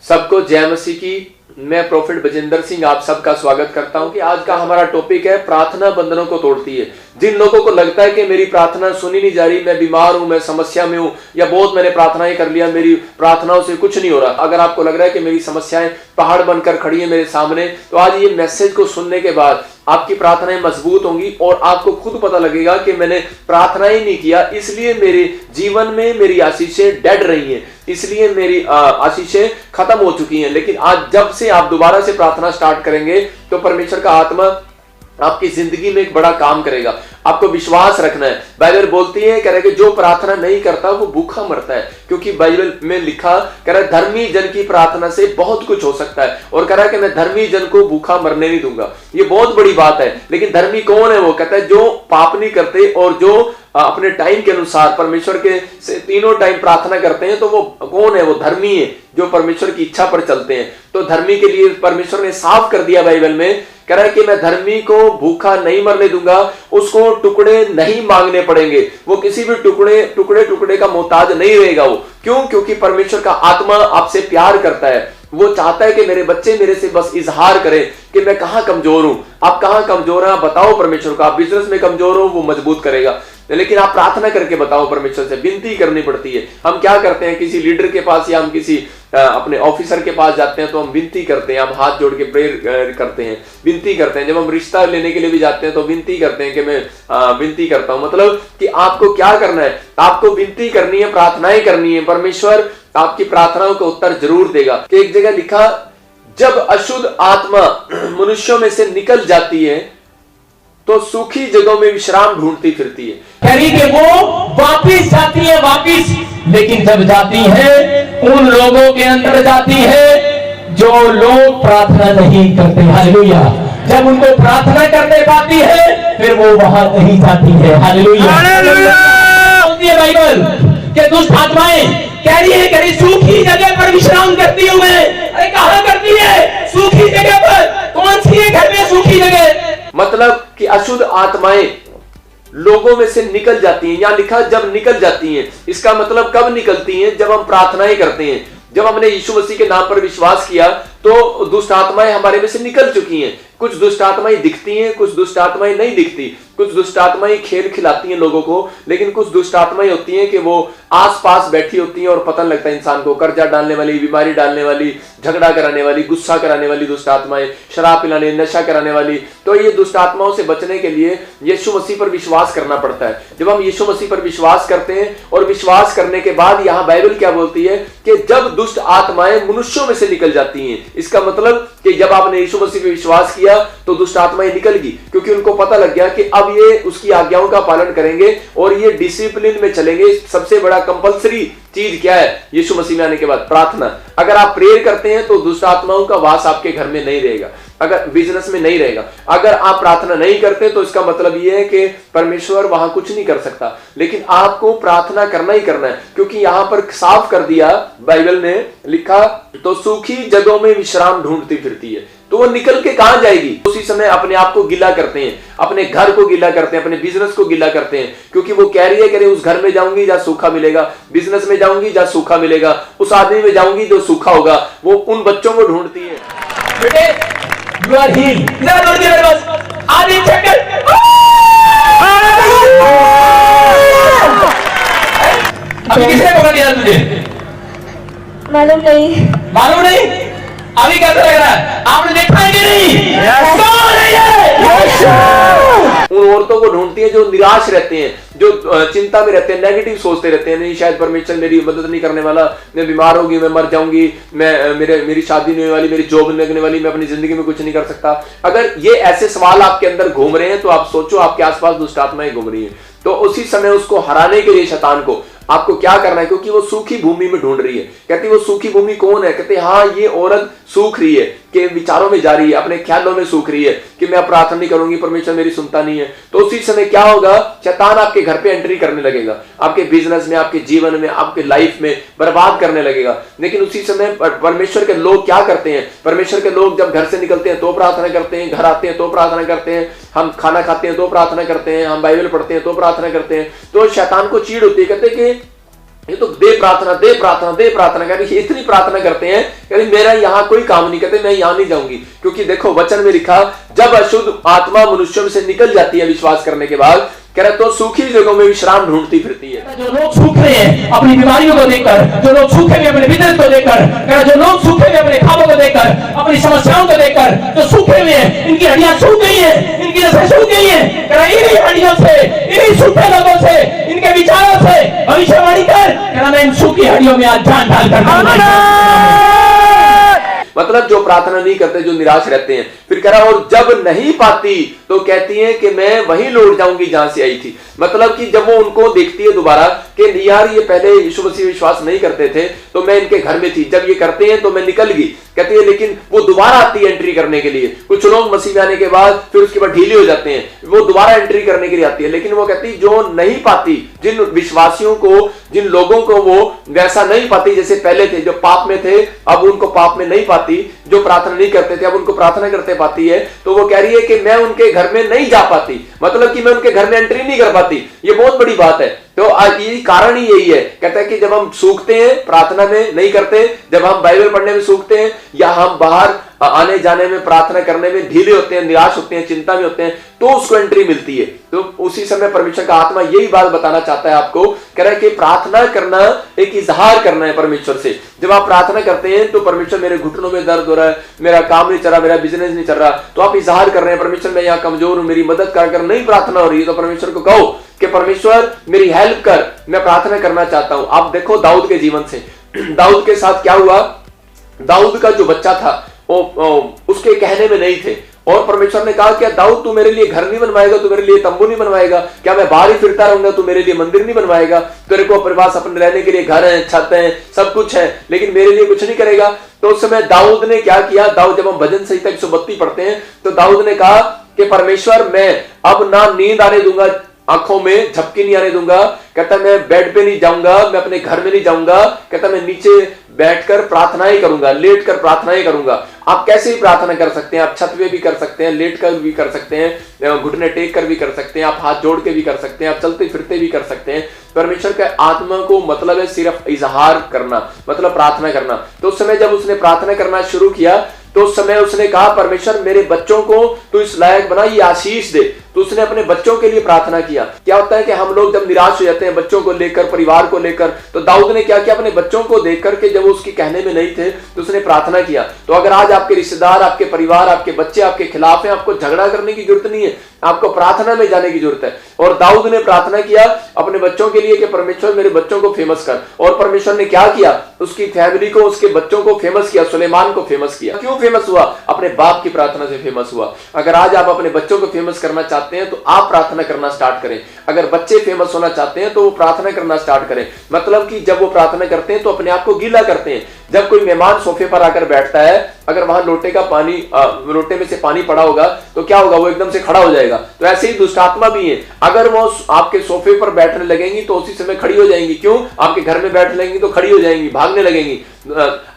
सबको जय मसीह की। मैं प्रोफेट बजिंदर सिंह आप सबका स्वागत करता हूं कि आज का हमारा टॉपिक है प्रार्थना बंधनों को तोड़ती है। जिन लोगों को लगता है कि मेरी प्रार्थना सुनी नहीं जा रही, मैं बीमार हूं, मैं समस्या में हूं, या बहुत मैंने प्रार्थनाएं कर लिया, मेरी प्रार्थनाओं से कुछ नहीं हो रहा, अगर आपको लग रहा है कि मेरी समस्याएं पहाड़ बनकर खड़ी है मेरे सामने, तो आज ये मैसेज को सुनने के बाद आपकी प्रार्थनाएं मजबूत होंगी और आपको खुद पता लगेगा कि मैंने प्रार्थना ही नहीं किया, इसलिए मेरे जीवन में मेरी आशीषें डेड रही हैं, इसलिए मेरी आशीषें खत्म हो चुकी हैं। लेकिन आज जब से आप दोबारा से प्रार्थना स्टार्ट करेंगे तो परमेश्वर का आत्मा आपकी जिंदगी में एक बड़ा काम करेगा। आपको विश्वास रखना है। बाइबल बोलती है कह रहा है कि जो प्रार्थना नहीं करता वो भूखा मरता है, क्योंकि बाइबल में लिखा कह रहा है धर्मी जन की प्रार्थना से बहुत कुछ हो सकता है, और कह रहा है कि मैं धर्मी जन को भूखा मरने नहीं दूंगा। ये बहुत बड़ी बात है। लेकिन धर्मी कौन है? वो कहता है जो पाप नहीं करते और जो अपने टाइम के अनुसार परमेश्वर के से तीनों टाइम प्रार्थना करते हैं, तो वो कौन है? वो धर्मी है, जो परमेश्वर की इच्छा पर चलते हैं। तो धर्मी के लिए परमेश्वर ने साफ कर दिया बाइबल में, कह रहा है कि मैं धर्मी को भूखा नहीं मरने दूंगा, उसको टुकड़े नहीं मांगने पड़ेंगे, वो किसी भी टुकड़े का मोहताज नहीं रहेगा। वो क्यों? क्योंकि परमेश्वर का आत्मा आपसे प्यार करता है। वो चाहता है कि मेरे बच्चे मेरे से बस इजहार करें कि मैं कहां कमजोर हूं। आप कहां कमजोर हैं? आप बताओ परमेश्वर को। आप बिजनेस में कमजोर हो, वो मजबूत करेगा, लेकिन आप प्रार्थना करके बताओ। परमेश्वर से विनती करनी पड़ती है। हम क्या करते हैं? किसी लीडर के पास या हम किसी अपने ऑफिसर के पास जाते हैं तो हम विनती करते हैं, हम हाथ जोड़ के प्रेयर करते हैं, विनती करते हैं। जब हम रिश्ता लेने के लिए भी जाते हैं तो विनती करते हैं कि मैं विनती करता हूं। मतलब कि आपको क्या करना है? आपको विनती करनी है, प्रार्थनाएं करनी है। परमेश्वर आपकी प्रार्थनाओं का उत्तर जरूर देगा। कि एक जगह लिखा, जब अशुद्ध आत्मा मनुष्यों में से निकल जाती है तो सूखी जगहों में विश्राम ढूंढती फिरती है। कहीं कि वो वापिस जाती है वापिस, लेकिन जब जाती है उन लोगों के अंदर जाती है जो लोग प्रार्थना नहीं करते। हालेलुया। जब उनको प्रार्थना करने पाती है फिर वो वहां नहीं जाती है। हालेलुया। बोलती है बाइबल कि दुष्ट आत्माएं कह रही है सूखी जगह पर विश्राम करती हूं मैं। अरे कहां करती है? सूखी जगह पर। कौन सी है घर में सूखी जगह? मतलब कि अशुद्ध आत्माएं लोगों में से निकल जाती हैं। यहां लिखा जब निकल जाती हैं। इसका मतलब कब निकलती हैं? जब हम प्रार्थनाएं करते हैं। जब हमने यीशु मसीह के नाम पर विश्वास किया तो दुष्ट आत्माएं हमारे में से निकल चुकी हैं। कुछ दुष्ट आत्माएं दिखती हैं, कुछ दुष्ट आत्माएं नहीं दिखती। कुछ दुष्ट आत्माएं खेल खिलाती हैं लोगों को, लेकिन कुछ दुष्ट आत्माएं होती हैं कि वो आसपास बैठी होती हैं और पता नहीं लगता इंसान को। कर्जा डालने वाली, बीमारी डालने वाली, झगड़ा कराने वाली, गुस्सा कराने वाली दुष्ट आत्माएं, शराब पिलाने, नशा कराने वाली। तो ये दुष्ट आत्माओं से बचने के लिए यीशु मसीह पर विश्वास करना पड़ता है। जब हम यीशु मसीह पर विश्वास करते हैं और विश्वास करने के बाद यहाँ बाइबल क्या बोलती है कि जब दुष्ट आत्माएं मनुष्यों में से निकल जाती हैं, इसका मतलब कि जब आपने यीशु मसीह पर विश्वास किया तो दुष्ट आत्माएं निकल गई, क्योंकि उनको पता लग गया कि अब ये उसकी आज्ञाओं का पालन करेंगे और ये डिसिप्लिन में चलेंगे। सबसे बड़ा कंपलसरी चीज क्या है यीशु मसीह में आने के बाद? प्रार्थना। अगर आप प्रेयर करते हैं तो दुष्ट आत्माओं का वास आपके घर में नहीं रहेगा, अगर बिजनेस में नहीं रहेगा। अगर आप प्रार्थना नहीं करते तो इसका मतलब यह है कि परमेश्वर वहां कुछ नहीं कर सकता। लेकिन आपको प्रार्थना करना ही करना है, क्योंकि यहां पर साफ कर दिया बाइबल ने लिखा, तो सूखी जगहों में विश्राम ढूंढती फिरती है। तो वो निकल के कहां जाएगी? उसी समय अपने आप को गिला करते हैं, अपने घर को गिला करते हैं, अपने बिजनेस को गिला करते हैं, क्योंकि वो कह रही है उस घर में जाऊंगी जहां सूखा मिलेगा, बिजनेस में जाऊंगी जहां सूखा मिलेगा, उस आदमी में जाऊंगी जो सूखा होगा। वो उन बच्चों को ढूंढती है। बेटे यू आर हील्ड। आदि चक्कर अभी किसने पकड़ लिया तुझे? मालूम नहीं। मालूम नहीं? अभी कैसा लग रहा है? आपने देखा है कि नहीं? कौन है ये? उन औरतों को ढूंढती है जो निराश रहते हैं, जो चिंता में रहते हैं, नेगेटिव सोचते रहते हैं, नहीं शायद परमेश्वर मेरी मदद नहीं करने वाला, मैं बीमार होगी, मैं मर जाऊंगी, मेरी शादी नहीं होने वाली, मेरी जॉब नहीं लगने वाली, मैं अपनी जिंदगी में कुछ नहीं कर सकता। अगर ये ऐसे सवाल आपके अंदर घूम रहे हैं तो आप सोचो आपके आसपास दुष्ट आत्माएं घूम रही हैं। तो उसी समय उसको हराने के लिए शैतान को आपको क्या करना है? क्योंकि वो सूखी भूमि में ढूंढ रही है। कहती वो सूखी भूमि कौन है? कहते हाँ ये औरत सूख रही है, कि विचारों में जा रही है, अपने ख्यालों में सूख रही है कि मैं प्रार्थना नहीं करूंगी, परमेश्वर मेरी सुनता नहीं है। तो उसी समय क्या होगा? शैतान आपके घर पे एंट्री करने लगेगा, आपके बिजनेस में, आपके जीवन में, आपके लाइफ में बर्बाद करने लगेगा। लेकिन उसी समय परमेश्वर के लोग क्या करते हैं? परमेश्वर के लोग जब घर से निकलते हैं तो प्रार्थना करते हैं, घर आते हैं तो प्रार्थना करते हैं, हम खाना खाते हैं तो प्रार्थना करते हैं, हम बाइबल पढ़ते हैं तो प्रार्थना करते हैं। तो शैतान को चीड़ होती है, कहते हैं कि ये तो दे प्रार्थना दे प्रार्थना दे प्रार्थना, कहते इतनी प्रार्थना करते हैं, कहते मेरा यहाँ कोई काम नहीं, कहते मैं यहाँ नहीं जाऊंगी। क्योंकि देखो वचन में लिखा, जब अशुद्ध आत्मा मनुष्यों में से निकल जाती है विश्वास करने के बाद, कह रहे तो सूखी जगहों में विश्राम ढूंढती फिरती है। जो लोग सूखे हैं अपनी बीमारियों को देखकर, जो लोग सूखे हुए अपने बिजनेस को देखकर, जो लोग सूखे हुए अपने खाबों को देखकर, अपनी समस्याओं को देखकर, जो सूखे हुए हैं, इनकी हड्डियां सूख गई हैं, इनकी नसें सूख गई हैं, कह रहे इन्हीं हड्डियों से, इन्हीं सूखे लोगों से, इनके विचारों से भविष्यवाणी कर, कह रहा मैं इन सूखी हड्डियों में आज जान डालकर। मतलब जो प्रार्थना नहीं करते, जो निराश रहते हैं। फिर कह रहा और जब नहीं पाती तो कहती है कि मैं वहीं लौट जाऊंगी जहां से आई थी। मतलब कि जब वो उनको देखती है दोबारा कि यार ये पहले यीशु मसीह विश्वास नहीं करते थे तो मैं इनके घर में थी, जब ये करते हैं तो मैं निकल गई, कहती है। लेकिन वो दोबारा आती है एंट्री करने के लिए। कुछ लोग मसीह में आने के बाद फिर उसके बाद ढीले हो जाते हैं, वो दोबारा एंट्री करने के लिए आती है। लेकिन वो कहती जो नहीं पाती, जिन विश्वासियों को, जिन लोगों को वो वैसा नहीं पाती जैसे पहले थे, जो पाप में थे अब उनको पाप में नहीं पाती, जो प्रार्थना नहीं करते थे अब उनको प्रार्थना करते पाती है। तो वो कह रही है कि मैं उनके घर में नहीं जा पाती, मतलब कि मैं उनके घर में एंट्री नहीं कर पाती। ये बहुत बड़ी बात है। तो ये कारण ही यही है, कहता है कि जब हम सूखते हैं प्रार्थना में नहीं करते, जब हम बाइबल पढ़ने में सूखते हैं, या हम बाहर आने जाने में प्रार्थना करने में ढीले होते हैं, निराश होते हैं, चिंता में होते हैं, तो उसको एंट्री मिलती है। तो उसी समय परमेश्वर का आत्मा यही बात बताना चाहता है आपको, कह रहा है कि प्रार्थना करना एक इजहार करना है परमेश्वर से। जब आप प्रार्थना करते हैं तो परमेश्वर मेरे घुटनों में दर्द हो रहा है, मेरा काम नहीं चल रहा, मेरा बिजनेस नहीं चल रहा, तो आप इजहार कर रहे हैं परमेश्वर मैं यहाँ कमजोर हूं, मेरी मदद कर नहीं प्रार्थना हो रही है, तो परमेश्वर को कहो कि परमेश्वर मेरी हेल्प कर, मैं प्रार्थना करना चाहता हूं। आप देखो दाऊद के जीवन से, दाऊद के साथ क्या हुआ। दाऊद का जो बच्चा था वो उसके कहने में नहीं थे, और परमेश्वर ने कहा क्या दाऊद तू मेरे लिए घर नहीं बनवाएगा, तू मेरे लिए तंबू नहीं बनवाएगा, क्या मैं बाहर ही फिरता रहूंगा, तू मेरे लिए मंदिर नहीं बनवाएगा, तेरे को अपने पास अपने रहने के लिए घर है, छत है, सब कुछ है, लेकिन मेरे लिए कुछ नहीं करेगा। तो उस समय दाऊद ने क्या किया, दाऊद जब हम भजन संहिता 132 पढ़ते हैं तो दाऊद ने कहा कि परमेश्वर मैं अब ना नींद आने दूंगा, आंखों में झपकी नहीं आने दूंगा, कहता मैं बेड पे नहीं जाऊंगा, मैं अपने घर में नहीं जाऊंगा, कहता मैं नीचे बैठकर प्रार्थनाएं करूंगा, लेटकर प्रार्थनाएं करूंगा। आप कैसे भी प्रार्थना कर सकते हैं, आप छत पे भी कर सकते हैं, लेट कर भी कर सकते हैं, घुटने टेक कर भी कर सकते हैं, आप हाथ जोड़ के भी कर सकते हैं, आप चलते फिरते भी कर सकते हैं। परमेश्वर के आत्मा को मतलब है सिर्फ इजहार करना, मतलब प्रार्थना करना। तो उस समय जब उसने प्रार्थना करना शुरू किया तो उस समय उसने कहा परमेश्वर मेरे बच्चों को तू इस लायक बना, ये आशीष दे। तो उसने अपने बच्चों के लिए प्रार्थना किया। क्या होता है कि हम लोग जब निराश हो जाते हैं बच्चों को लेकर, परिवार को लेकर, तो दाऊद ने क्या किया, अपने बच्चों को देख करके जब उसके कहने में नहीं थे तो उसने प्रार्थना किया। तो अगर आज आपके रिश्तेदार, आपके परिवार, आपके बच्चे आपके खिलाफ हैं, आपको झगड़ा करने की जरूरत नहीं है, आपको प्रार्थना में जाने की जरूरत है। और दाऊद ने प्रार्थना किया अपने बच्चों के लिए कि परमेश्वर मेरे बच्चों को फेमस कर, और परमेश्वर ने क्या किया, उसकी फैमिली को, उसके बच्चों को फेमस किया, सुलेमान को फेमस किया। क्यों फेमस हुआ, अपने बाप की प्रार्थना से फेमस हुआ। अगर आज आप अपने बच्चों को फेमस करना चाहते हैं तो आप प्रार्थना करना स्टार्ट करें। अगर बच्चे फेमस होना चाहते हैं तो वो प्रार्थना करना स्टार्ट करें। मतलब कि जब वो प्रार्थना करते हैं तो अपने आप को गीला करते हैं। जब कोई मेहमान सोफे पर आकर बैठता है, अगर वहां लोटे का पानी, लोटे में से पानी पड़ा होगा तो क्या होगा, वो एकदम से खड़ा हो जाएगा। तो ऐसे ही दुष्ट आत्मा भी है, अगर वो आपके सोफे पर बैठने लगेंगी तो उसी समय खड़ी हो जाएंगी। क्यों, आपके घर में बैठ लेंगी तो खड़ी हो जाएंगी, भागने लगेंगी,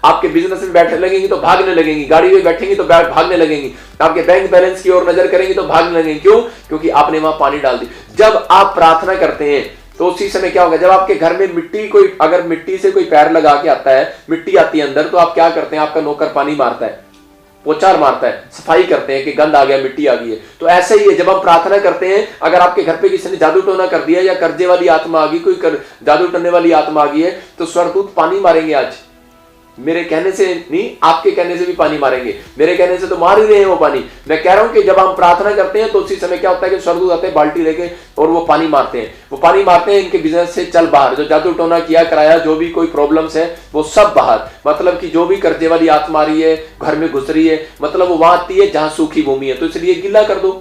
आपके बिजनेस में बैठने लगेंगी तो भागने लगेंगी, गाड़ी में बैठेंगी तो भागने लगेंगी, आपके बैंक बैलेंस की ओर नजर करेंगी तो भागने लगेंगी। क्यों, क्योंकि आपने वहां पानी डाल दी। जब आप प्रार्थना करते हैं तो उसी समय क्या होगा, जब आपके घर में मिट्टी, कोई अगर मिट्टी से कोई पैर लगा के आता है, मिट्टी आती है अंदर, तो आप क्या करते हैं, आपका नौकर पानी मारता है, पोचार मारता है, सफाई करते हैं कि गंद आ गया, मिट्टी आ गई है। तो ऐसे ही है, जब हम प्रार्थना करते हैं, अगर आपके घर पे किसी ने जादू टोना कर दिया या कर्जे वाली आत्मा आ गई, कोई जादू टोने वाली आत्मा आ गई है, तो स्वर्गदूत पानी मारेंगे। आज मेरे कहने से नहीं, आपके कहने से भी पानी मारेंगे। मेरे कहने से तो मार ही रहे हैं वो पानी। मैं कह रहा हूं कि जब हम प्रार्थना करते हैं तो उसी समय क्या होता है कि स्वर्गदूत आते हैं बाल्टी लेके और वो पानी मारते हैं। वो पानी मारते हैं, इनके बिजनेस से चल बाहर, जो जादू टोना किया कराया, जो भी कोई प्रॉब्लम्स है वो सब बाहर। मतलब कि जो भी कर्जे वाली आत्मा आ रही है, घर में घुस रही है, मतलब वो वहां आती है जहां सूखी भूमि है। तो इसलिए गीला कर दो।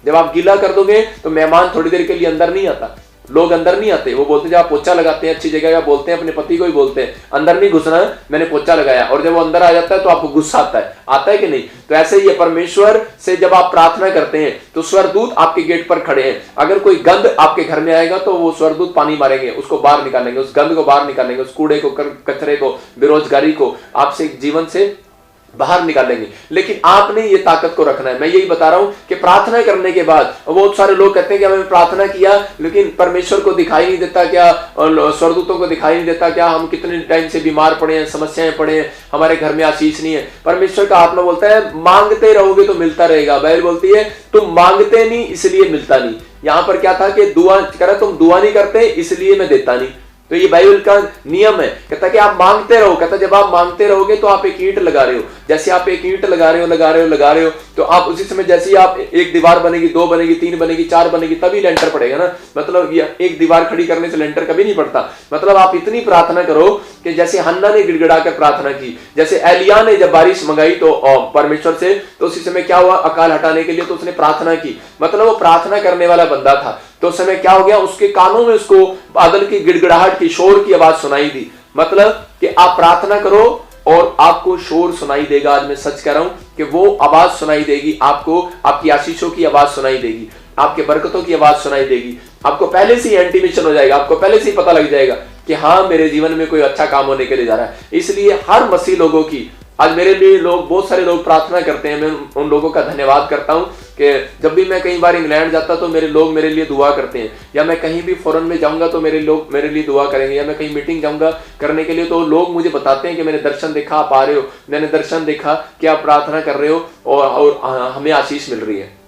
जब आप गीला कर दोगे तो मेहमान थोड़ी देर के लिए अंदर नहीं आता, लोग अंदर नहीं आते। वो बोलते जब आप पोछा लगाते हैं अच्छी जगह, या बोलते हैं अपने पति को ही बोलते हैं अंदर नहीं घुसना, मैंने पोछा लगाया, और जब वो अंदर आ जाता है तो आपको गुस्सा आता है कि नहीं। तो ऐसे ही परमेश्वर से जब आप प्रार्थना करते हैं तो स्वर्गदूत आपके गेट पर खड़े हैं। अगर कोई गंद आपके घर में आएगा तो वो स्वर्गदूत पानी मारेंगे, उसको बाहर निकालेंगे, उस गंद को बाहर निकालेंगे, उस कूड़े को, कचरे को, बेरोजगारी को आपसे जीवन से बाहर निकालेंगे, लेकिन आपने ये ताकत को रखना है। मैं यही बता रहा हूं कि प्रार्थना करने के बाद बहुत सारे लोग कहते हैं कि हमें प्रार्थना किया लेकिन परमेश्वर को दिखाई नहीं देता क्या, और स्वर्गदूतों को दिखाई नहीं देता क्या, हम कितने टाइम से बीमार पड़े हैं, समस्याएं पड़े हैं, हमारे घर में आशीष नहीं है। परमेश्वर का आत्मा बोलता है मांगते रहोगे तो मिलता रहेगा। बाइबल बोलती है तुम मांगते नहीं इसलिए मिलता नहीं। यहां पर क्या था कि दुआ करा, तुम दुआ नहीं करते इसलिए मैं देता नहीं। तो ये बाइबल का नियम है, कहता कि आप मांगते रहो। कहता जब आप मांगते रहोगे तो आप एक ईंट लगा रहे हो, जैसे आप एक ईंट लगा रहे हो तो आप उसी समय जैसे ही आप एक दीवार बनेगी, 2 बनेगी, 3 बनेगी, 4 बनेगी, तभी लेंटर पड़ेगा ना। मतलब ये एक दीवार खड़ी करने से लेंटर कभी नहीं पड़ता। मतलब आप इतनी प्रार्थना करो कि जैसे हन्ना ने गिड़गिड़ा कर प्रार्थना की, जैसे एलिया ने जब बारिश मंगाई तो परमेश्वर से, तो उसी समय क्या हुआ, अकाल हटाने के लिए तो उसने प्रार्थना की। मतलब वो प्रार्थना करने वाला बंदा था। तो उस समय क्या हो गया, उसके कानों में उसको बादल की गिड़गिड़ाहट की, शोर की आवाज सुनाई दी। मतलब कि आप प्रार्थना करो और आपको शोर सुनाई देगा। आज मैं सच कह रहा हूं कि वो आवाज सुनाई देगी आपको, आपकी आशीषों की आवाज सुनाई देगी, आपके बरकतों की आवाज सुनाई देगी। आपको पहले से ही इंटीमेशन हो जाएगा, आपको पहले से ही पता लग जाएगा कि हाँ मेरे जीवन में कोई अच्छा काम होने के लिए जा रहा है। इसलिए हर मसीह लोगों की, आज मेरे लिए लोग, बहुत सारे लोग प्रार्थना करते हैं, मैं उन लोगों का धन्यवाद करता हूं कि जब भी मैं कई बार इंग्लैंड जाता तो मेरे लोग मेरे लिए दुआ करते हैं, या मैं कहीं भी फॉरेन में जाऊंगा तो मेरे लोग मेरे लिए दुआ करेंगे, या मैं कहीं मीटिंग जाऊंगा करने के लिए तो लोग मुझे बताते हैं कि मैंने दर्शन देखा, आप आ रहे हो, मैंने दर्शन देखा कि आप प्रार्थना कर रहे हो और हमें आशीष मिल रही है।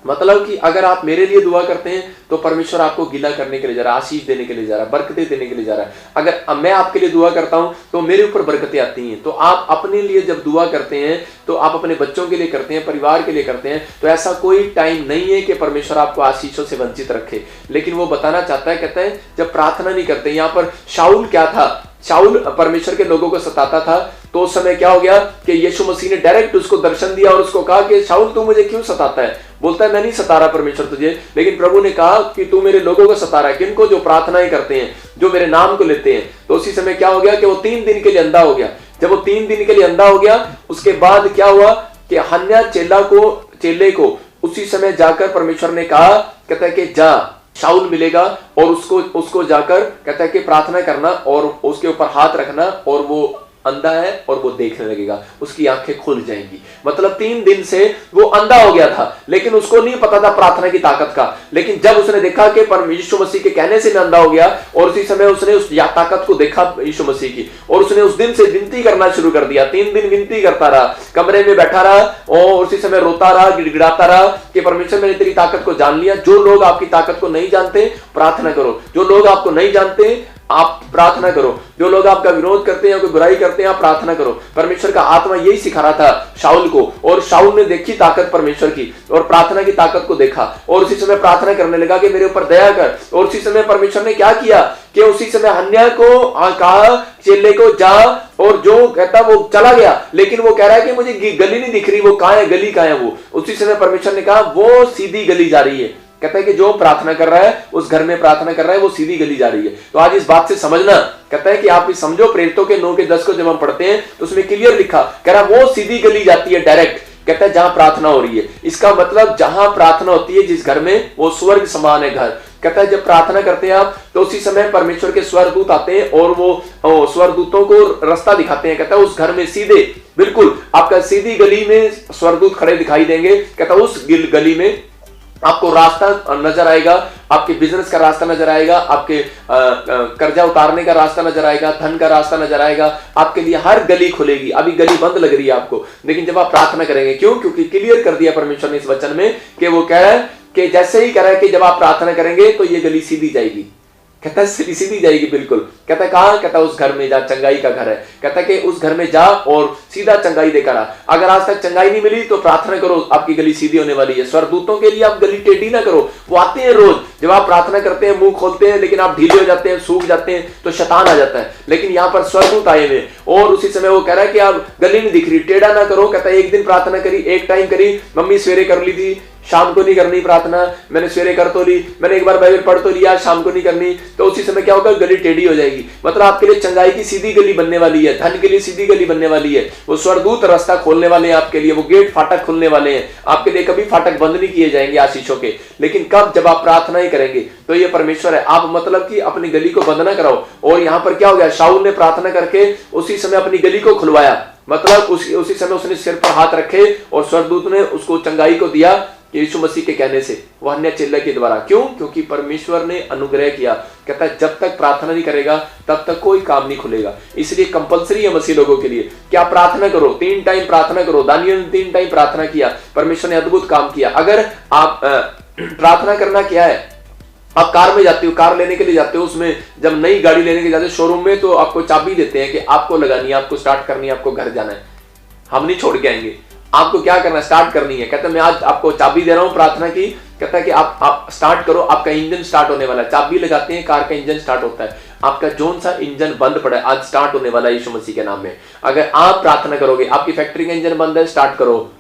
मतलब कि अगर आप मेरे लिए दुआ करते हैं तो परमेश्वर आपको गिला करने के लिए जा रहा है, आशीष देने के लिए जा रहा है, बरकतें देने के लिए जा रहा है। अगर मैं आपके लिए दुआ करता हूं तो मेरे ऊपर बरकतें आती हैं। तो आप अपने लिए जब दुआ करते हैं तो आप अपने बच्चों के लिए करते हैं, परिवार के लिए करते हैं, तो ऐसा कोई टाइम नहीं है कि परमेश्वर आपको आशीषों से वंचित रखे। लेकिन वो बताना चाहता है, कहता है जब प्रार्थना नहीं करते। यहाँ पर शाऊल क्या था, शाऊल परमेश्वर के लोगों को सताता था। तो उस समय क्या हो गया कि यीशु मसीह ने डायरेक्ट उसको दर्शन दिया और उसको कहा कि शाऊल तू मुझे क्यों सताता है। बोलता है मैं नहीं सता रहा परमेश्वर तुझे, लेकिन प्रभु ने कहा कि तू मेरे लोगों को सता रहा है। किनको? जो प्रार्थनाएं करते हैं, जो मेरे नाम को लेते हैं। तो उसी समय क्या हो गया कि वो 3 दिन के लिए अंधा हो गया। जब वो 3 दिन के लिए अंधा हो गया, उसके बाद क्या हुआ कि हन्ना चेले को उसी समय जाकर परमेश्वर ने कहा, कहता है कि जा शाऊल मिलेगा और उसको जाकर कहता है कि प्रार्थना करना और उसके ऊपर हाथ रखना और वो अंधा है और वो देखने लगेगा, उसकी आंखें खुल जाएंगी। मतलब 3 दिन से वो अंधा हो गया था, लेकिन उसको नहीं पता था प्रार्थना की ताकत का। लेकिन जब उसने देखा कि यीशु मसीह के कहने से मैं अंधा हो गया और उसी समय उसने उस ताकत को देखा यीशु मसीह की, और उसने उस दिन से विनती करना शुरू कर दिया। 3 दिन विनती करता रहा, कमरे में बैठा रहा और उसी समय रोता रहा, गिड़गिड़ाता रहा कि परमेश्वर मैंने तेरी ताकत को जान लिया। जो लोग आपकी ताकत को नहीं जानते प्रार्थना करो, जो लोग आपको नहीं जानते आप प्रार्थना करो, जो लोग आपका विरोध करते हैं, कोई बुराई करते हैं, आप प्रार्थना करो। परमेश्वर का आत्मा यही सिखा रहा था शाऊल को, और शाऊल ने देखी ताकत परमेश्वर की और प्रार्थना की ताकत को देखा और उसी समय प्रार्थना करने लगा कि मेरे ऊपर दया कर। और उसी समय परमेश्वर ने क्या किया कि उसी समय हन्ना को कहा चेले को जा, और जो कहता वो चला गया, लेकिन वो कह रहा है कि मुझे गली नहीं दिख रही, वो कहां है, गली कहां है वो। उसी समय परमेश्वर ने कहा वो सीधी गली जा रही है। कहता है कि जो प्रार्थना कर रहा है, उस घर में प्रार्थना कर रहा है, वो सीधी गली जा रही है। तो आज इस बात से समझना, कहता है कि आप भी समझो, प्रेरितों के 9 के 10 को जब हम पढ़ते हैं तो उसमें क्लियर लिखा, कह रहा वो सीधी गली जाती है डायरेक्ट। कहता है जहां प्रार्थना हो रही है, इसका मतलब जहां प्रार्थना होती है जिस घर में, वो स्वर्ग समान है घर। कहता है जब प्रार्थना करते हैं आप तो उसी समय परमेश्वर के स्वर्गदूत आते हैं और वो स्वर्गदूतों को रास्ता दिखाते हैं। कहता है उस घर में सीधे बिल्कुल आपका सीधी गली में स्वर्गदूत खड़े दिखाई देंगे। कहता है उस गली में आपको रास्ता नजर आएगा, आपके बिजनेस का रास्ता नजर आएगा, आपके कर्जा उतारने का रास्ता नजर आएगा, धन का रास्ता नजर आएगा, आपके लिए हर गली खुलेगी। अभी गली बंद लग रही है आपको, लेकिन जब आप प्रार्थना करेंगे, क्यों? क्योंकि क्लियर कर दिया परमेश्वर ने इस वचन में कि वो कह रहा है कि जैसे ही कह रहा है कि जब आप प्रार्थना करेंगे तो ये गली सीधी जाएगी। कहता है सीधी जाएगी बिल्कुल। कहता है कहां? कहता है उस घर में जा, चंगाई का घर है। कहता है कि उस घर में जा और सीधा चंगाई देकर आ। अगर आज तक चंगाई नहीं मिली तो प्रार्थना करो, आपकी गली सीधी होने वाली है। स्वर्गदूतों के लिए आप गली टेढ़ी ना करो, वो आते हैं रोज। जब आप प्रार्थना करते हैं, मुंह खोलते हैं, लेकिन आप ढीले हो जाते हैं, सूख जाते हैं, तो शैतान आ जाता है। लेकिन यहाँ पर स्वर्गदूत आए हुए और उसी समय वो कह रहा है कि आप गली नहीं दिख रही, टेढ़ा ना करो। कहता है एक दिन प्रार्थना करी, एक टाइम करी, मम्मी सवेरे कर ली थी, शाम को नहीं करनी प्रार्थना, मैंने सवेरे कर तो ली, मैंने एक बार बाइबल पढ़ तो लिया, शाम को नहीं करनी, तो उसी समय क्या होगा, गली टेढ़ी हो जाएगी। मतलब आपके लिए चंगाई की सीधी गली बनने वाली है, धन के लिए सीधी गली बनने वाली है। वो स्वर्गदूत रास्ता खोलने वाले हैं आपके लिए, वो गेट फाटक खुलने वाले हैं आपके लिए। कभी फाटक बंद नहीं किए जाएंगे आशीषों के, लेकिन कब? जब आप प्रार्थना ही करेंगे। तो ये परमेश्वर है। आप मतलब कि अपनी गली को बंद ना कराओ। और यहाँ पर क्या हो गया, शाऊल ने प्रार्थना करके उसी समय अपनी गली को खुलवाया। मतलब उसी समय उसने सिर पर हाथ रखे और स्वर्गदूत ने उसको चंगाई को दिया यीशु मसीह के कहने से, वह अन्य चेले के द्वारा। क्यों? क्योंकि परमेश्वर ने अनुग्रह किया। कहता है जब तक प्रार्थना नहीं करेगा तब तक कोई काम नहीं खुलेगा। इसलिए कंपलसरी है मसीह लोगों के लिए क्या प्रार्थना करो, 3 टाइम प्रार्थना करो। दानियल ने 3 टाइम प्रार्थना किया, परमेश्वर ने अद्भुत काम किया। अगर आप प्रार्थना करना क्या है, आप कार में जाते हो, कार लेने के लिए जाते हो, उसमें जब नई गाड़ी लेने के जाते हो शोरूम में, तो आपको चाबी देते हैं कि आपको लगानी है, आपको स्टार्ट करनी है, आपको घर जाना है, हम नहीं छोड़ के आएंगे, आपको क्या करना है, स्टार्ट करनी है। कहता है मैं आज आपको चाबी दे रहा हूं प्रार्थना की। कहता है कि आप स्टार्ट करो, आपका इंजन स्टार्ट होने वाला है। चाबी लगाते हैं, कार का इंजन स्टार्ट होता है। आपका जोन सा इंजन बंद पड़ा है, आज स्टार्ट होने वाला है यीशु मसीह के नाम में। अगर आप प्रार्थना करोगे, आपकी फैक्ट्री का इंजन बंद है, स्टार्ट करो।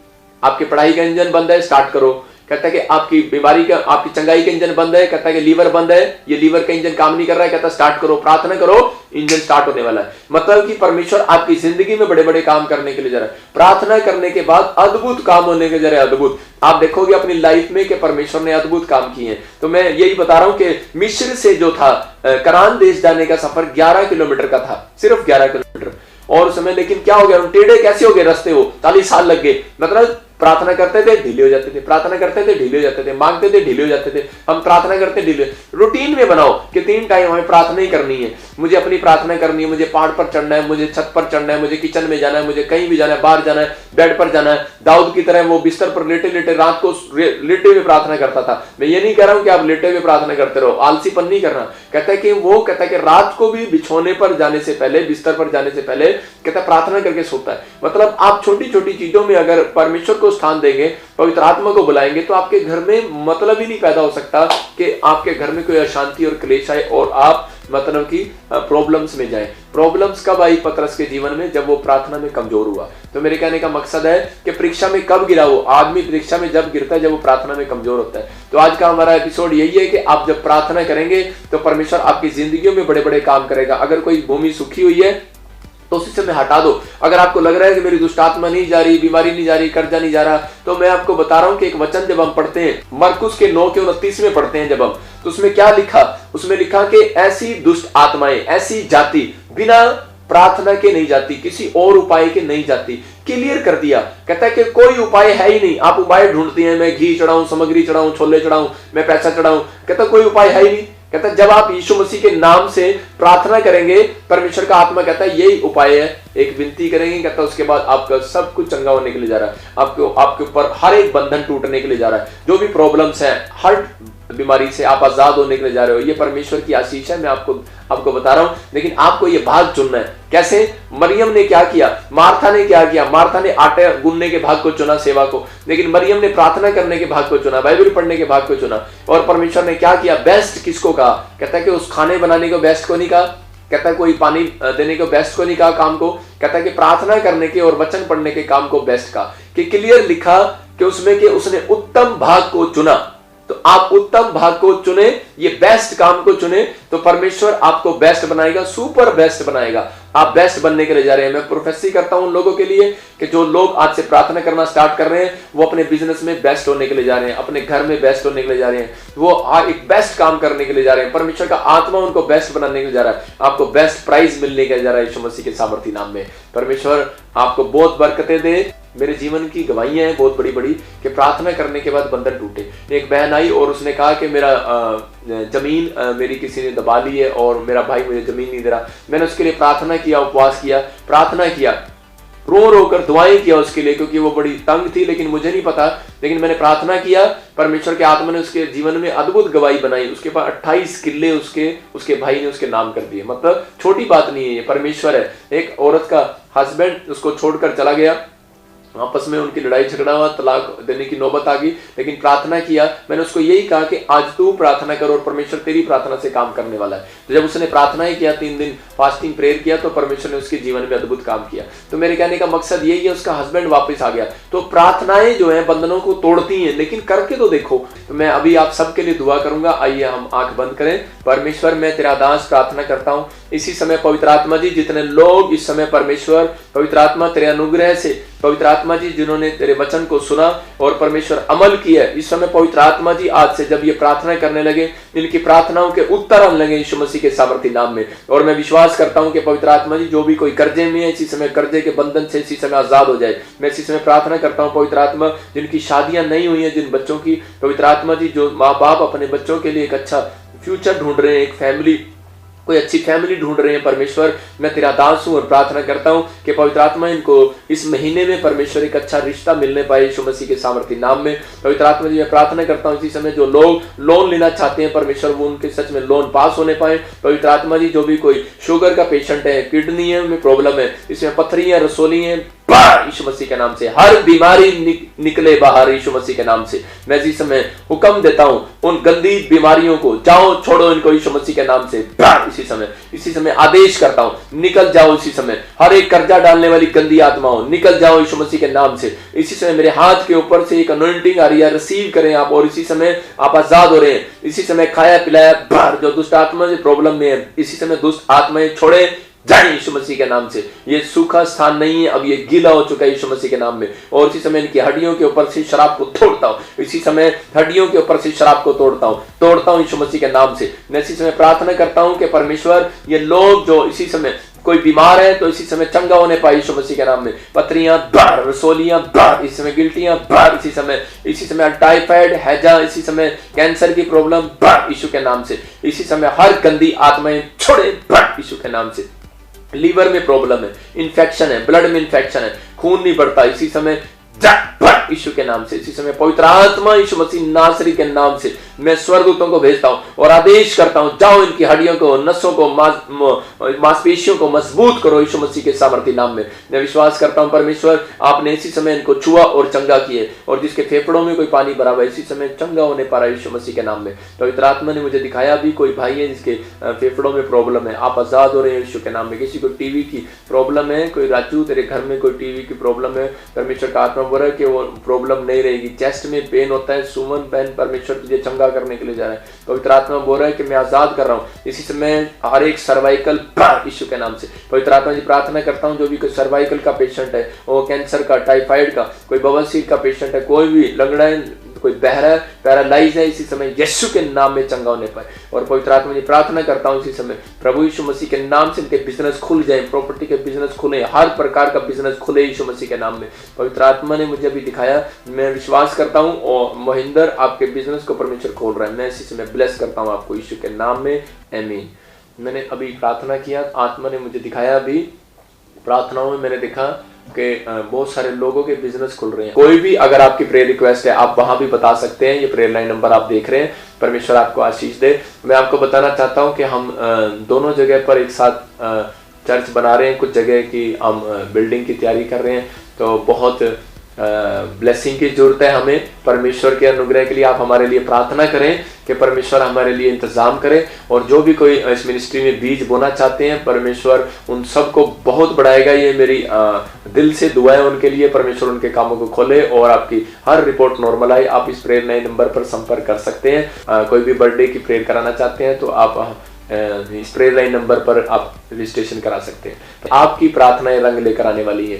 आपकी पढ़ाई का इंजन बंद है, स्टार्ट करो। कहता है कि आपकी बीमारी का, आपकी चंगाई का इंजन बंद है, कहता है कि लीवर बंद है, ये लीवर का इंजन काम नहीं कर रहा है, कहता है स्टार्ट करो, प्रार्थना करो, इंजन स्टार्ट होने वाला है। मतलब कि परमेश्वर आपकी जिंदगी में बड़े बड़े काम करने के लिए जा रहा है। प्रार्थना करने के बाद अद्भुत काम होने के जा रहे हैं, अद्भुत। आप देखोगे अपनी लाइफ में कि परमेश्वर ने अद्भुत काम किए हैं। तो मैं यही बता रहा हूं कि मिस्र से जो था कनान देश जाने का सफर 11 किलोमीटर का था, सिर्फ 11 किलोमीटर। और उस समय लेकिन क्या हो गया, टेढ़े कैसे हो गए रास्ते, वो 40 साल लग गए। मतलब प्रार्थना करते थे ढीले हो जाते थे, प्रार्थना करते थे ढीले हो जाते थे, मांगते थे ढीले हो जाते थे। हम प्रार्थना करते ढीले। रूटीन में बनाओ कि 3 टाइम हमें प्रार्थना ही करनी है, मुझे अपनी प्रार्थना करनी है, मुझे पहाड़ पर चढ़ना है, मुझे छत पर चढ़ना है, मुझे किचन में जाना है, मुझे कहीं भी जाना है, बाहर जाना है, बेड पर जाना है। दाऊद की तरह वो बिस्तर पर लेटे लेटे रात को लेटे हुए प्रार्थना करता था। मैं ये नहीं कह रहा हूं कि आप लेटे हुए प्रार्थना करते रहो, आलसीपन नहीं करना। कहता है कि वो कहता है कि रात को भी बिछोने पर जाने से पहले, बिस्तर पर जाने से पहले कहता है प्रार्थना करके सोता है। मतलब आप छोटी छोटी चीजों में अगर परमेश्वर को स्थान देंगे, पवित्र आत्मा को बुलाएंगे, तो आपके घर में मतलब ही नहीं पैदा हो सकता कि आपके घर में कोई अशांति और क्लेश आए और आप मतलब कि प्रॉब्लम्स में जाएं। प्रॉब्लम्स कब आई पतरस के जीवन में? जब वो प्रार्थना में कमजोर हुआ। तो मेरे कहने का मकसद है कि परीक्षा में कब गिरा वो आदमी? परीक्षा में जब गिरता है, जब वो प्रार्थना में कमजोर होता है। तो आज का हमारा एपिसोड यही है कि आप जब प्रार्थना करेंगे तो परमेश्वर आपकी जिंदगियों में बड़े बड़े काम करेगा। अगर कोई भूमि सूखी हुई है तो उसी समय हटा दो। अगर आपको लग रहा है कि मेरी दुष्ट आत्मा नहीं जा रही, बीमारी नहीं जा रही, कर्जा नहीं जा रहा, तो मैं आपको बता रहा हूं कि एक वचन जब हम पढ़ते हैं, मरकुस के 9:29 में पढ़ते हैं जब हम, तो उसमें क्या लिखा? उसमें लिखा कि ऐसी दुष्ट आत्माएं, ऐसी जाति बिना प्रार्थना के नहीं जाती, किसी और उपाय के नहीं जाती। क्लियर कर दिया। कहता है कि कोई उपाय है ही नहीं। आप उपाय ढूंढते हैं, मैं घी चढ़ाऊं, सामग्री चढ़ाऊं, छोले चढ़ाऊं, मैं पैसा चढ़ाऊं, कहता कोई उपाय है ही नहीं। कहता है जब आप यीशु मसीह के नाम से प्रार्थना करेंगे, परमेश्वर का आत्मा कहता है यही उपाय है। एक विनती करेंगे, कहता है उसके बाद आपका सब कुछ चंगा होने के लिए जा रहा है। आपके ऊपर हर एक बंधन टूटने के लिए जा रहा है। जो भी प्रॉब्लम्स हैं, हर बीमारी से आप आजाद होने के लिए जा रहे हो। ये परमेश्वर की आशीष है, मैं आपको बता रहा हूं। लेकिन आपको ये भाग चुनना है। कैसे? मरियम ने क्या किया, मार्था ने क्या किया? मार्था ने आटे गूंदने के भाग को चुना, सेवा को, लेकिन मरियम ने प्रार्थना करने के भाग को चुना, बाइबल पढ़ने के भाग को चुना। और परमेश्वर ने क्या किया? बेस्ट किसको कहा? कहता है कि उस खाने बनाने को बेस्ट को नहीं कहा, कहता है कोई पानी देने को बेस्ट को नहीं कहा काम को, कहता है कि प्रार्थना करने के और वचन पढ़ने के काम को बेस्ट कहा। कि क्लियर लिखा कि उसमें कि उसने उत्तम भाग को चुना। तो आप उत्तम भाग को चुने, ये बेस्ट काम को चुने, तो परमेश्वर आपको बेस्ट बनाएगा, सुपर बेस्ट बनाएगा। आप बेस्ट बनने के लिए जा रहे हैं। मैं प्रोफेसी करता हूं उन लोगों के लिए कि जो लोग आज से प्रार्थना करना स्टार्ट कर रहे हैं, वो अपने बिजनेस में बेस्ट होने के लिए जा रहे हैं, अपने घर में बेस्ट होने के लिए जा रहे हैं, वो एक बेस्ट काम करने के लिए जा रहे हैं। परमेश्वर का आत्मा उनको बेस्ट बनाने के लिए जा रहा है। आपको बेस्ट प्राइज मिलने के लिए जा रहा है यीशु मसीह के सामर्थी नाम में। परमेश्वर आपको बहुत बरकतें दे। मेरे जीवन की गवाहियां हैं बहुत बड़ी बड़ी कि प्रार्थना करने के बाद बंधन टूटे। एक बहन आई और उसने कहा कि मेरा जमीन मेरी किसी ने दबा ली है और मेरा भाई मुझे जमीन नहीं दे रहा। मैंने उसके लिए प्रार्थना किया, उपवास किया, प्रार्थना किया, रो रो कर दुआएं किया उसके लिए, क्योंकि वो बड़ी तंग थी, लेकिन मुझे नहीं पता। लेकिन मैंने प्रार्थना किया, परमेश्वर के आत्मा ने उसके जीवन में अद्भुत गवाही बनाई। उसके पास 28 किले उसके भाई ने उसके नाम कर दिए। मतलब छोटी बात नहीं है, ये परमेश्वर है। एक औरत का हस्बैंड उसको छोड़कर चला गया, आपस में उनकी लड़ाई झगड़ा हुआ, तलाक देने की नौबत आ गई, लेकिन प्रार्थना किया। मैंने उसको यही कहा कि आज तू प्रार्थना कर और परमेश्वर तेरी प्रार्थना से काम करने वाला है। तो जब उसने प्रार्थना ही किया, 3 दिन फास्टिंग प्रेयर किया, तो परमेश्वर ने उसके जीवन में अद्भुत काम किया। तो मेरे कहने का मकसद यही है, उसका हस्बैंड वापस आ गया। तो प्रार्थनाएं जो है बंधनों को तोड़ती हैं, लेकिन करके तो देखो। तो मैं अभी आप सबके लिए दुआ करूंगा। आइए हम आंख बंद करें। परमेश्वर, मैं तेरा दास प्रार्थना करता हूँ इसी समय पवित्र आत्मा जी जितने लोग इस समय परमेश्वर पवित्र आत्मा तेरे अनुग्रह से पवित्र आत्मा जी जिन्होंने तेरे वचन को सुना और परमेश्वर अमल किया, इस समय पवित्र आत्मा जी आज से जब ये प्रार्थना करने लगे, इनकी प्रार्थनाओं के उत्तर आने लगे यीशु मसीह के सामर्थी नाम में। और मैं विश्वास करता हूं कि पवित्र आत्मा जी जो भी कोई कर्जे में है, इसी समय कर्जे के बंधन से इसी समय आजाद हो जाए। मैं इसी समय प्रार्थना करता हूं पवित्र आत्मा जिनकी शादियां नहीं हुई हैं, जिन बच्चों की पवित्र आत्मा जी जो माँ बाप अपने बच्चों के लिए एक अच्छा फ्यूचर ढूंढ रहे हैं, एक फैमिली कोई अच्छी फैमिली ढूंढ रहे हैं, परमेश्वर मैं तेरा दास हूं और प्रार्थना करता हूं कि पवित्र आत्मा इनको इस महीने में परमेश्वर एक अच्छा रिश्ता मिलने पाए यीशु मसीह के सामर्थी नाम में। पवित्र आत्मा जी मैं प्रार्थना करता हूं इसी समय जो लोग लोन लेना चाहते हैं परमेश्वर वो उनके सच में लोन पास होने पाए। पवित्र आत्मा जी जो भी कोई शुगर का पेशेंट है, किडनी में प्रॉब्लम है, इसमें पथरियां रसोली हैं, यीशु मसीह के नाम से हर बीमारी निकले बाहर यीशु मसीह के नाम से। मैं इसी समय हुक्म देता हूं उन गंदी बीमारियों को जाओ छोड़ो इनको यीशु मसीह के नाम से। इसी समय आदेश करता हूं निकल जाओ इसी समय। हर एक कर्जा डालने वाली गंदी आत्माओं निकल जाओ यीशु मसीह के नाम से। इसी समय मेरे हाथ के ऊपर से एक अनॉइंटिंग आ रही है, रिसीव करें आप और इसी समय आप आजाद हो रहे हैं। इसी समय खाया पिलाया बाहर जो दुष्ट आत्मा से प्रॉब्लम में है, इसी समय दुष्ट आत्माएं छोड़े जाए यीशु मसीह के नाम से। ये सूखा स्थान नहीं है, अब ये गीला हो चुका है यीशु मसीह के नाम में। और इसी समय इनकी हड्डियों के ऊपर से शराब को तोड़ता हूं, इसी समय हड्डियों के ऊपर से शराब को तोड़ता हूं यीशु मसीह के नाम से। मैं इसी समय प्रार्थना करता हूं कि परमेश्वर ये लोग जो इसी समय कोई बीमार है तो इसी समय चंगा होने पाए यीशु मसीह के नाम में। पथरियां बाहर, रसोलियां बाहर, इस समय गिल्टियां बाहर, इसी समय टाइफाइड, हैजा, इसी समय कैंसर की प्रॉब्लम बाहर यीशु के नाम से। इसी समय हर गंदी आत्माएं छोड़े बाहर यीशु के नाम से। लीवर में प्रॉब्लम है, इन्फेक्शन है, ब्लड में इन्फेक्शन है, खून नहीं बढ़ता, इसी समय यीशु के नाम से। इसी समय पवित्र आत्मा यीशु मसीह नासरी के नाम से मैं स्वर्गदूतों को भेजता हूं और आदेश करता हूं जाओ इनकी हड्डियों को, नसों को, मांसपेशियों को मजबूत करो यीशु मसीह के सामर्थी नाम में। मैं विश्वास करता हूं परमेश्वर आपने इसी समय इनको छुआ और चंगा किए और जिसके फेफड़ों में कोई पानी भरा हुआ इसी समय चंगा होने पा रहा है यीशु मसीह के नाम में। पवित्र आत्मा ने मुझे दिखाया भी कोई भाई है जिसके फेफड़ों में प्रॉब्लम है, आप आजाद हो रहे हैं यीशु के नाम में। किसी को टीवी की प्रॉब्लम है, कोई राजू तेरे घर में कोई टीवी की प्रॉब्लम है, परमेश्वर का आत्मा बोल रहा है कि वो प्रॉब्लम नहीं रहेगी। चेस्ट में पेन होता है, सुमन बहन परमेश्वर तुझे चंगा करने के लिए जा रहा है। पवित्र आत्मा बोल रहा है कि मैं आजाद कर रहा हूँ इसी समय हर एक सर्वाइकल यीशु के नाम से। पवित्र आत्मा जी प्रार्थना करता हूँ जो भी कोई सर्वाइकल का पेशेंट है, वो कैंसर का, टाइफाइड का, कोई बवासीर का पेशेंट है, कोई भी लंगड़ा है, कोई बहरा, पैरालाइज है, इसी समय यीशु के नाम में चंगा होने पाए। और पवित्र आत्मा जी प्रार्थना करता हूं इसी समय प्रभु यीशु मसीह के नाम से इनके बिजनेस खुल जाए, प्रॉपर्टी के बिजनेस खुले, हर प्रकार का बिजनेस खुले यीशु मसीह के नाम में। पवित्र आत्मा ने मुझे अभी दिखाया, मैं विश्वास करता हूं और महेंद्र आपके बिजनेस को परमेश्वर खोल रहा है। मैं इसी समय ब्लेस करता हूं आपको यीशु के नाम में, आमीन। मैंने अभी प्रार्थना किया, आत्मा ने मुझे दिखाया, अभी प्रार्थनाओं में मैंने देखा कि बहुत सारे लोगों के बिजनेस खुल रहे हैं। कोई भी अगर आपकी प्रेयर रिक्वेस्ट है आप वहां भी बता सकते हैं, ये प्रेयर लाइन नंबर आप देख रहे हैं। परमेश्वर आपको आशीष दे। मैं आपको बताना चाहता हूं कि हम दोनों जगह पर एक साथ चर्च बना रहे हैं, कुछ जगह की हम बिल्डिंग की तैयारी कर रहे हैं, तो बहुत ब्लेसिंग की जरूरत है हमें। परमेश्वर के अनुग्रह के लिए आप हमारे लिए प्रार्थना करें कि परमेश्वर हमारे लिए इंतजाम करे। और जो भी कोई इस मिनिस्ट्री में बीज बोना चाहते हैं परमेश्वर उन सबको बहुत बढ़ाएगा। ये मेरी दिल से दुआ है उनके लिए, परमेश्वर उनके कामों को खोले और आपकी हर रिपोर्ट नॉर्मल आए। आप इस प्रेयर नए नंबर पर संपर्क कर सकते हैं। कोई भी बर्थडे की प्रेयर कराना चाहते हैं तो आप इस प्रेयर लाइन नंबर पर आप रजिस्ट्रेशन करा सकते हैं। आपकी प्रार्थनाएं रंग लेकर आने वाली है।